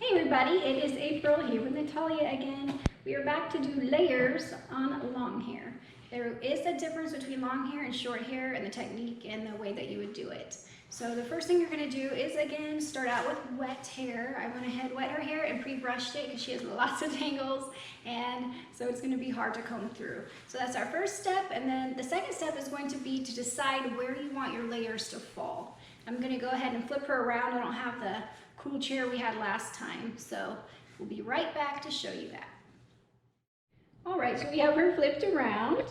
Hey everybody, it is April here with Natalia again. We are back to do layers on long hair. There is a difference between long hair and short hair and the technique and the way that you would do it. So the first thing you're going to do is again start out with wet hair. I went ahead, wet her hair and pre-brushed it because she has lots of tangles and so it's going to be hard to comb through. So that's our first step, and then the second step is going to be to decide where you want your layers to fall. I'm going to go ahead and flip her around. I don't have the cool chair we had last time, so we'll be right back to show you that. All right, so we have her flipped around,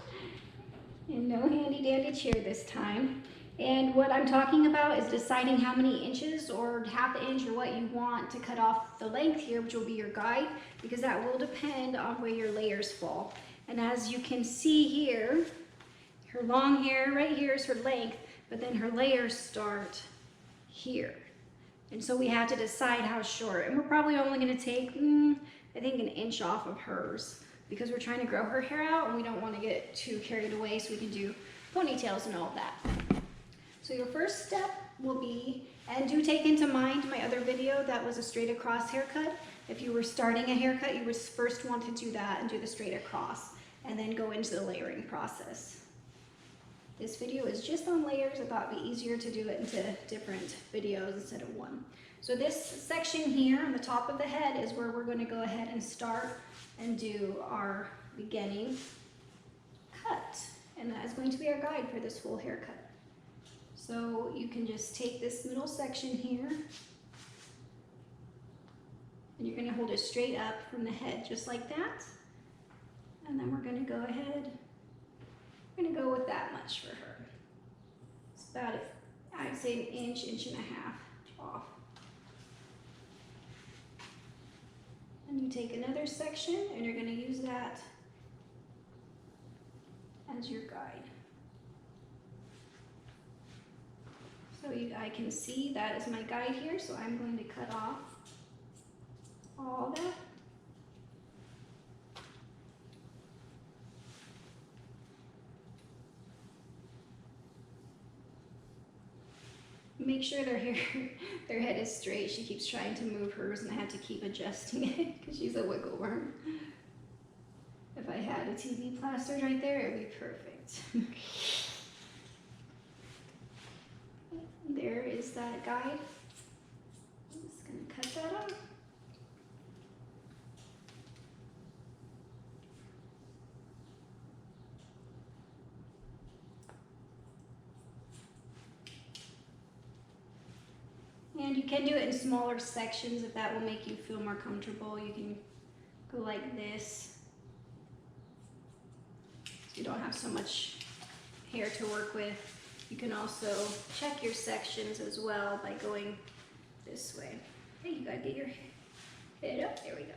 and no handy dandy chair this time. And what I'm talking about is deciding how many inches or half an inch or what you want to cut off the length here, which will be your guide, because that will depend on where your layers fall. And as you can see here, her long hair right here is her length, but then her layers start here. And so we have to decide how short, and we're probably only going to take, I think, an inch off of hers because we're trying to grow her hair out and we don't want to get too carried away, so we can do ponytails and all of that. So your first step will be, and do take into mind my other video that was a straight across haircut. If you were starting a haircut, you would first want to do that and do the straight across and then go into the layering process. This video is just on layers. I thought it'd be easier to do it into different videos instead of one. So this section here on the top of the head is where we're going to go ahead and start and do our beginning cut. And that is going to be our guide for this full haircut. So you can just take this middle section here and you're going to hold it straight up from the head just like that. And then we're going to go ahead, I'm going to go with that much for her. It's about, I'd say, an inch, inch and a half off. And you take another section and you're going to use that as your guide. So I can see that is my guide here, so I'm going to cut off all that. Make sure their head is straight. She keeps trying to move hers and I have to keep adjusting it because she's a wiggle worm. If I had a TV plastered right there, it would be perfect. There is that guide. I'm just going to cut that off. And you can do it in smaller sections if that will make you feel more comfortable. You can go like this, so you don't have so much hair to work with. You can also check your sections as well by going this way. Hey, you gotta get your head up. There we go.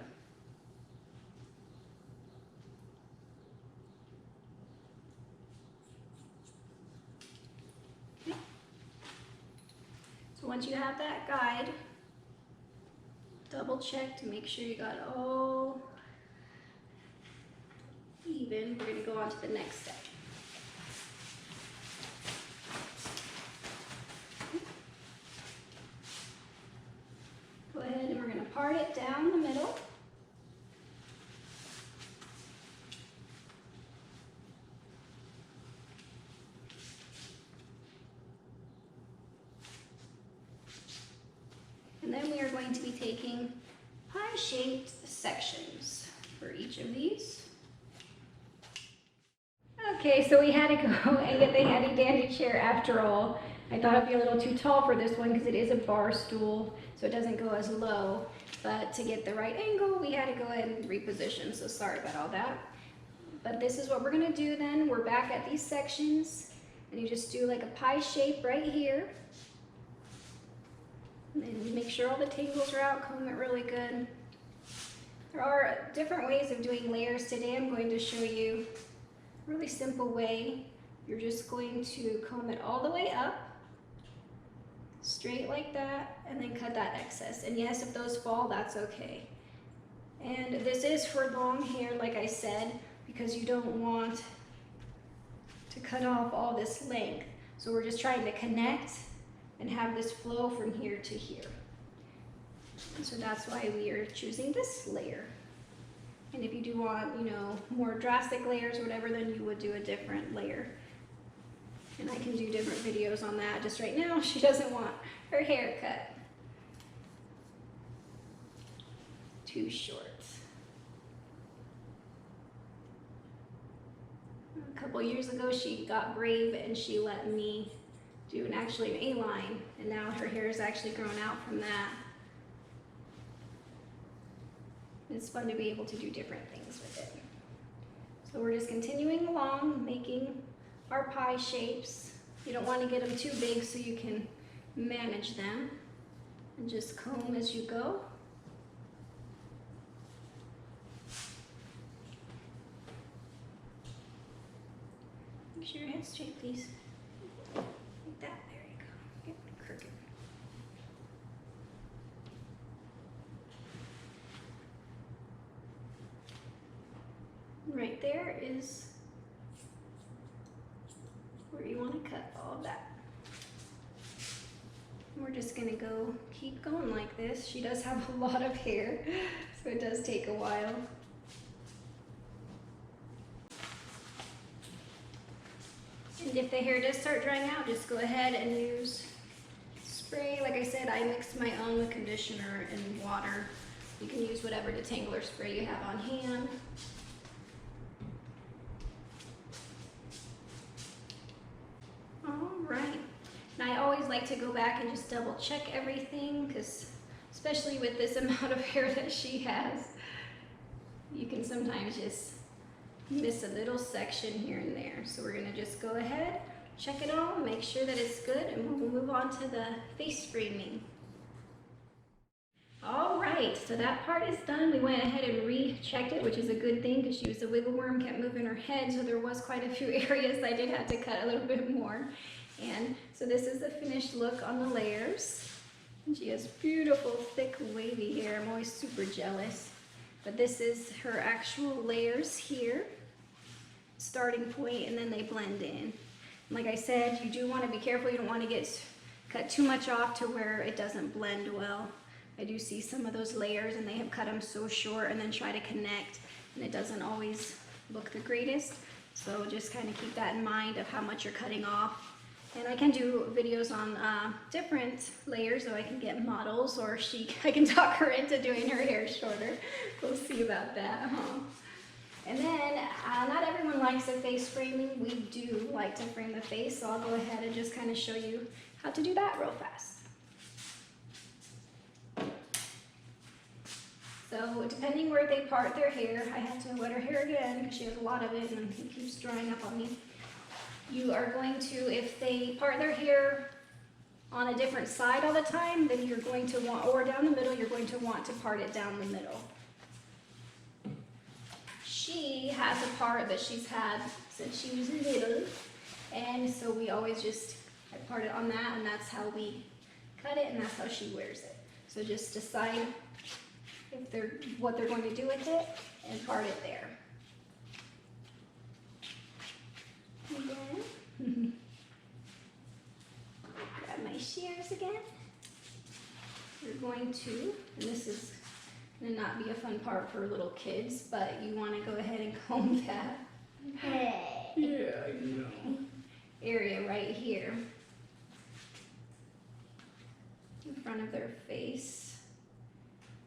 Once you have that guide, double check to make sure you got it all even. We're going to go on to the next step. Go ahead and we're going to part it down the middle. And then we are going to be taking pie-shaped sections for each of these. Okay, so we had to go and get the handy dandy chair after all. I thought it'd be a little too tall for this one because it is a bar stool, so it doesn't go as low. But to get the right angle, we had to go ahead and reposition, so sorry about all that. But this is what we're gonna do then. We're back at these sections, and you just do like a pie shape right here. And make sure all the tangles are out, comb it really good. There are different ways of doing layers. Today I'm going to show you a really simple way. You're just going to comb it all the way up, straight like that, and then cut that excess. And yes, if those fall, that's okay. And this is for long hair, like I said, because you don't want to cut off all this length. So we're just trying to connect and have this flow from here to here. So that's why we are choosing this layer. And if you do want, you know, more drastic layers or whatever, then you would do a different layer. And I can do different videos on that. Just right now, she doesn't want her hair cut too short. A couple years ago, she got brave and she let me do an A-line, and now her hair is actually grown out from that. It's fun to be able to do different things with it. So we're just continuing along, making our pie shapes. You don't want to get them too big so you can manage them. And just comb as you go. Make sure your head's straight, please. Like that, there you go. Get it crooked. Right there is where you want to cut all of that. We're just going to keep going like this. She does have a lot of hair, so it does take a while. And if the hair does start drying out, just go ahead and use spray. Like I said, I mixed my own with conditioner and water. You can use whatever detangler spray you have on hand. Alright, and I always like to go back and just double check everything, because especially with this amount of hair that she has, you can sometimes just miss a little section here and there. So we're going to just go ahead, check it all, make sure that it's good, and we'll move on to the face framing. Alright, so that part is done. We went ahead and rechecked it, which is a good thing because she was a wiggle worm, kept moving her head, so there was quite a few areas I did have to cut a little bit more. And so this is the finished look on the layers. And she has beautiful, thick, wavy hair. I'm always super jealous. But this is her actual layers here. Starting point, and then they blend in. Like I said, you do want to be careful. You don't want to cut too much off to where it doesn't blend well. I do see some of those layers and they have cut them so short and then try to connect, and it doesn't always look the greatest. So just kind of keep that in mind of how much you're cutting off. And I can do videos on different layers, so I can get models, or I can talk her into doing her hair shorter. We'll see about that. And then, not everyone likes a face framing. We do like to frame the face, so I'll go ahead and just kind of show you how to do that real fast. So depending where they part their hair, I have to wet her hair again because she has a lot of it and it keeps drying up on me. You are going to, if they part their hair on a different side all the time, then you're going to want, or down the middle, you're going to want to part it down the middle. She has a part that she's had since she was little, and so we always I part it on that, and that's how we cut it, and that's how she wears it. So just decide what they're going to do with it, and part it there. Again, grab my shears again. You're going to, and this is going to not be a fun part for little kids, but you want to go ahead and comb that area right here in front of their face.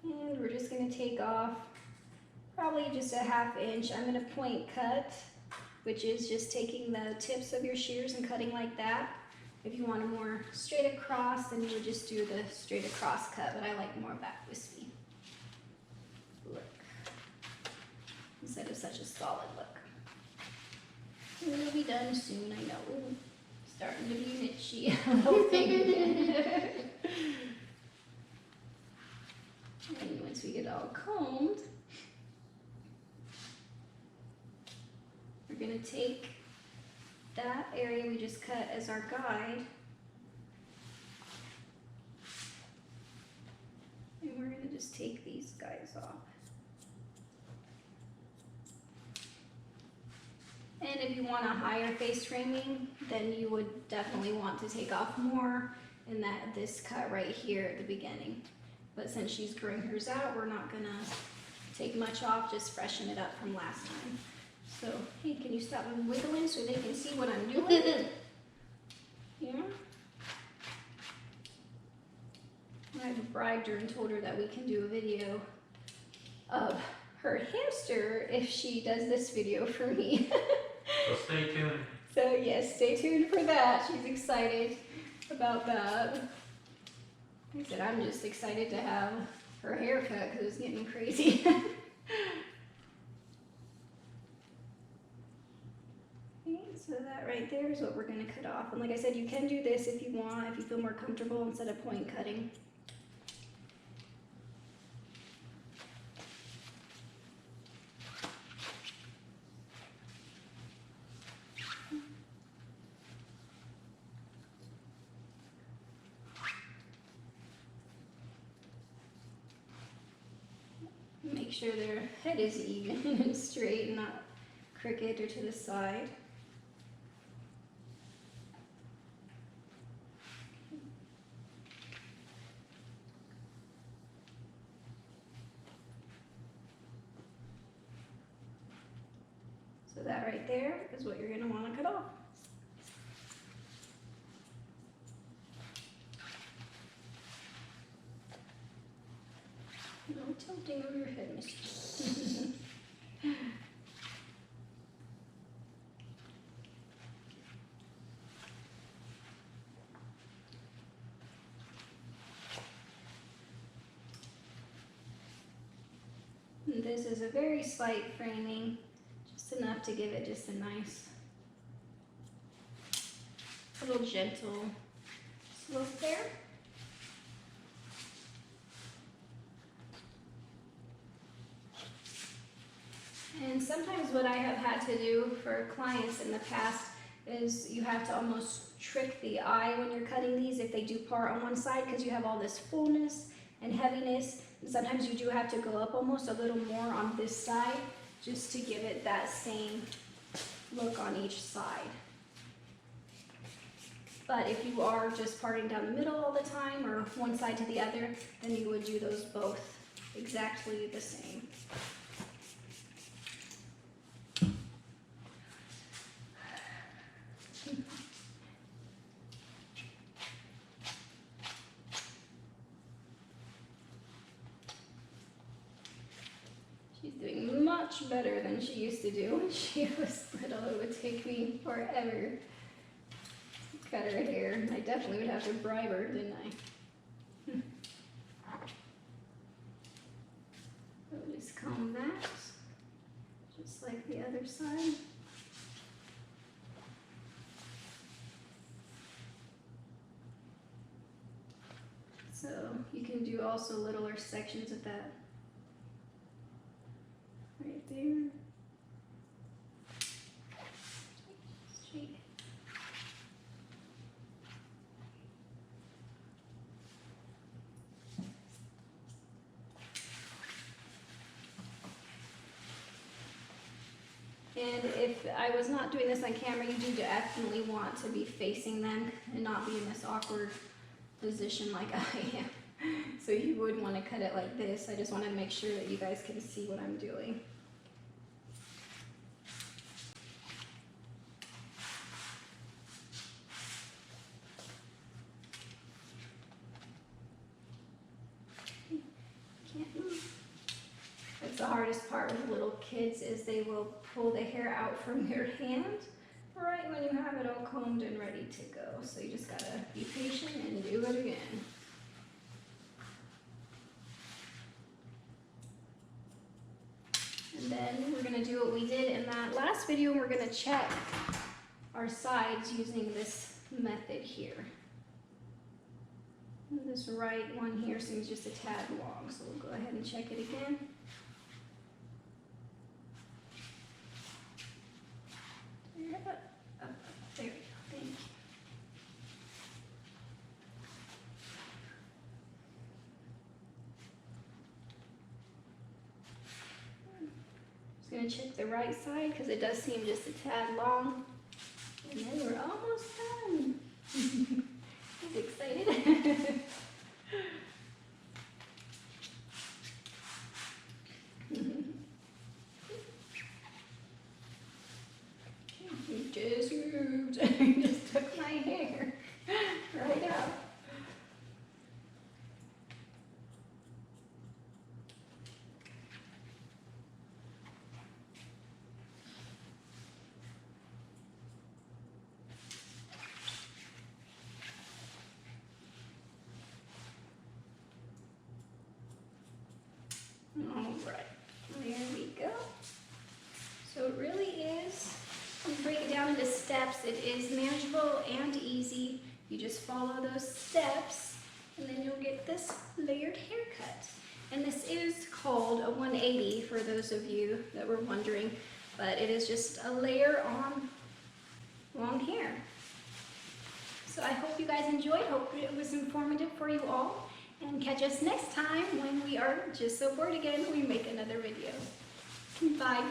And we're just going to take off probably just a ½ inch. I'm going to point cut, which is just taking the tips of your shears and cutting like that. If you want a more straight across, then you would just do the straight across cut, but I like more of that wispy look instead of such a solid look. And it'll be done soon, I know. Ooh, starting to be an itchy little thing again. And once we get all combed, we're going to take that area we just cut as our guide, and we're going to just take these guys off. And if you want a higher face framing, then you would definitely want to take off more in this cut right here at the beginning. but since she's growing hers out, we're not gonna take much off, just freshen it up from last time. So, hey, can you stop wiggling so they can see what I'm doing? Yeah. I've bribed her and told her that we can do a video of her hamster if she does this video for me. So stay tuned. So yes, stay tuned for that. She's excited about that. I said I'm just excited to have her hair cut because it's getting crazy. Okay, so that right there is what we're going to cut off. And like I said, you can do this if you want, if you feel more comfortable instead of point cutting. Make sure their head is even and straight and not crooked or to the side. So that right there is what you're going to want to cut off. No tilting over your head, mistress. And this is a very slight framing, just enough to give it just a nice little gentle slope there. And sometimes what I have had to do for clients in the past is you have to almost trick the eye when you're cutting these if they do part on one side because you have all this fullness and heaviness. And sometimes you do have to go up almost a little more on this side just to give it that same look on each side. But if you are just parting down the middle all the time or one side to the other, then you would do those both exactly the same. She's doing much better than she used to do when she was little. It would take me forever to cut her hair. I definitely would have to bribe her, didn't I? So just comb that, just like the other side. So you can do also littler sections of that. Right there. Straight. And if I was not doing this on camera, you do definitely want to be facing them and not be in this awkward position like I am. So you would want to cut it like this. I just want to make sure that you guys can see what I'm doing. Can't move. That's the hardest part with little kids is they will pull the hair out from your hand right when you have it all combed and ready to go. So you just gotta be patient and do it again. And then we're gonna do what we did in that last video, and we're gonna check our sides using this method here. And this right one here seems just a tad long, so we'll go ahead and check it again. There we go, thank you. Just going to check the right side because it does seem just a tad long. And then we're almost done. I'm excited. You just follow those steps and then you'll get this layered haircut. And this is called a 180 for those of you that were wondering, but it is just a layer on long hair. So I hope you guys enjoyed, hope it was informative for you all, and catch us next time when we are just so bored again, we make another video. Bye.